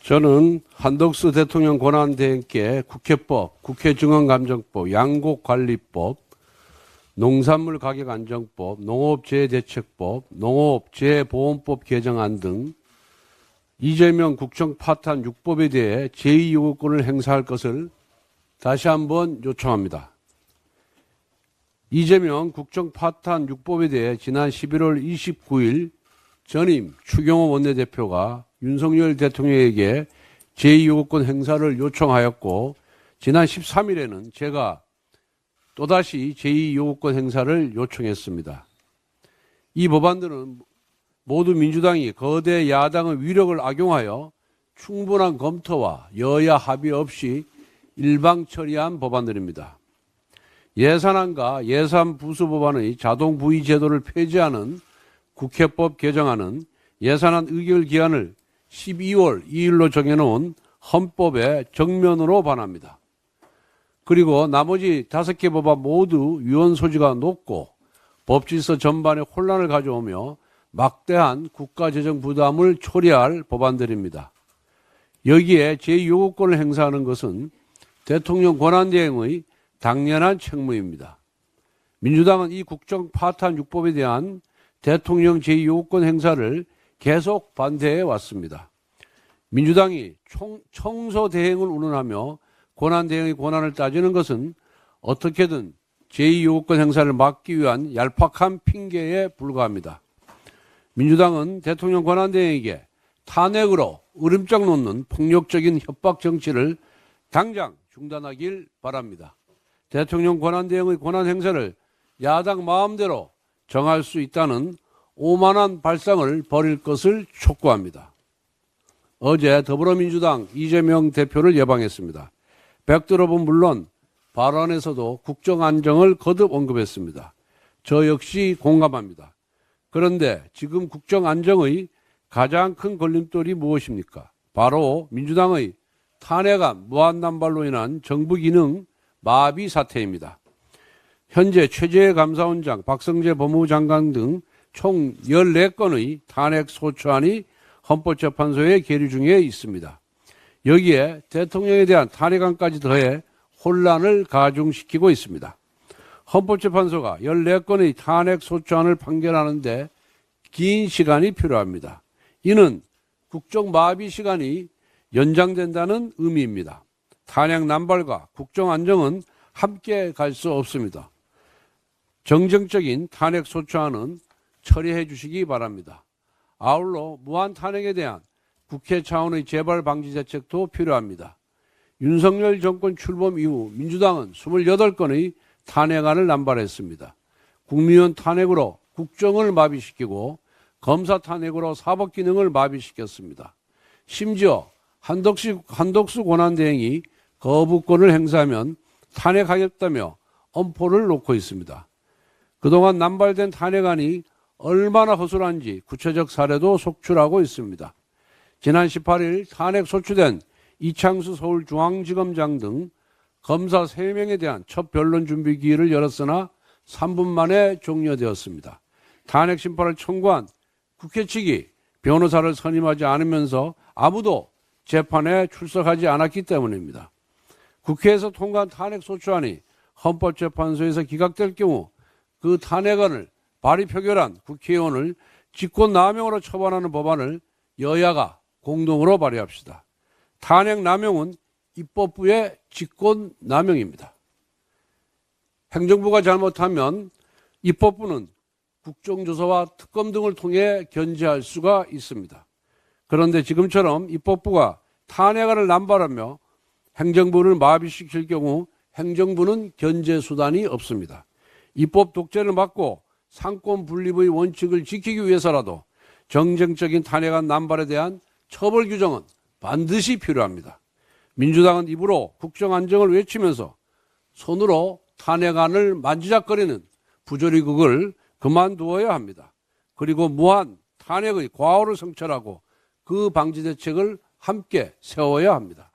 저는 한덕수 대통령 권한대행께 국회법, 국회중앙감정법, 양곡관리법, 농산물가격안정법, 농업재해대책법, 농업재해보험법 개정안 등 이재명 국정 파탄 6법에 대해 제2요구권을 행사할 것을 다시 한번 요청합니다. 이재명 국정 파탄 6법에 대해 지난 11월 29일 전임 추경호 원내대표가 윤석열 대통령에게 제2요구권 행사를 요청하였고, 지난 13일에는 제가 또다시 제2요구권 행사를 요청했습니다. 이 법안들은 모두 민주당이 거대 야당의 위력을 악용하여 충분한 검토와 여야 합의 없이 일방 처리한 법안들입니다. 예산안과 예산부수 법안의 자동 부의 제도를 폐지하는 국회법 개정안은 예산안 의결 기한을 12월 2일로 정해놓은 헌법에 정면으로 반합니다. 그리고 나머지 5개 법안 모두 위헌 소지가 높고 법질서 전반에 혼란을 가져오며 막대한 국가재정 부담을 초래할 법안들입니다. 여기에 제2요구권을 행사하는 것은 대통령 권한대행의 당연한 책무입니다. 민주당은 이 국정 파탄 6법에 대한 대통령 제2요구권 행사를 계속 반대해 왔습니다. 민주당이 청소 대행을 운운하며 권한 대행의 권한을 따지는 것은 어떻게든 제2요구권 행사를 막기 위한 얄팍한 핑계에 불과합니다. 민주당은 대통령 권한 대행에게 탄핵으로 으름장 놓는 폭력적인 협박 정치를 당장 중단하길 바랍니다. 대통령 권한 대행의 권한 행사를 야당 마음대로 정할 수 있다는 오만한 발상을 버릴 것을 촉구합니다. 어제 더불어민주당 이재명 대표를 예방했습니다. 백드롭은 물론 발언에서도 국정안정을 거듭 언급했습니다. 저 역시 공감합니다. 그런데 지금 국정안정의 가장 큰 걸림돌이 무엇입니까? 바로 민주당의 탄핵안 무한남발로 인한 정부 기능 마비 사태입니다. 현재 최재해 감사원장, 박성재 법무부 장관 등 총 14건의 탄핵 소추안이 헌법재판소에 계류 중에 있습니다. 여기에 대통령에 대한 탄핵안까지 더해 혼란을 가중시키고 있습니다. 헌법재판소가 14건의 탄핵 소추안을 판결하는데 긴 시간이 필요합니다. 이는 국정 마비 시간이 연장된다는 의미입니다. 탄핵 남발과 국정 안정은 함께 갈 수 없습니다. 정정적인 탄핵 소추안은 처리해 주시기 바랍니다. 아울러 무한 탄핵에 대한 국회 차원의 재발 방지 대책도 필요합니다. 윤석열 정권 출범 이후 민주당은 28건의 탄핵안을 남발했습니다. 국민의원 탄핵으로 국정을 마비시키고 검사 탄핵으로 사법 기능을 마비시켰습니다. 심지어 한덕수 권한대행이 거부권을 행사하면 탄핵하겠다며 엄포를 놓고 있습니다. 그동안 남발된 탄핵안이 얼마나 허술한지 구체적 사례도 속출하고 있습니다. 지난 18일 탄핵 소추된 이창수 서울중앙지검장 등 검사 3명에 대한 첫 변론 준비 기일을 열었으나 3분 만에 종료되었습니다. 탄핵 심판을 청구한 국회 측이 변호사를 선임하지 않으면서 아무도 재판에 출석하지 않았기 때문입니다. 국회에서 통과한 탄핵 소추안이 헌법재판소에서 기각될 경우 그 탄핵안을 발의 표결한 국회의원을 직권남용으로 처벌하는 법안을 여야가 공동으로 발의합시다. 탄핵 남용은 입법부의 직권남용입니다. 행정부가 잘못하면 입법부는 국정조사와 특검 등을 통해 견제할 수가 있습니다. 그런데 지금처럼 입법부가 탄핵안을 남발하며 행정부를 마비시킬 경우 행정부는 견제 수단이 없습니다. 입법 독재를 막고 상권 분립의 원칙을 지키기 위해서라도 정쟁적인 탄핵안 남발에 대한 처벌 규정은 반드시 필요합니다. 민주당은 입으로 국정안정을 외치면서 손으로 탄핵안을 만지작거리는 부조리극을 그만두어야 합니다. 그리고 무한 탄핵의 과오를 성찰하고 그 방지 대책을 함께 세워야 합니다.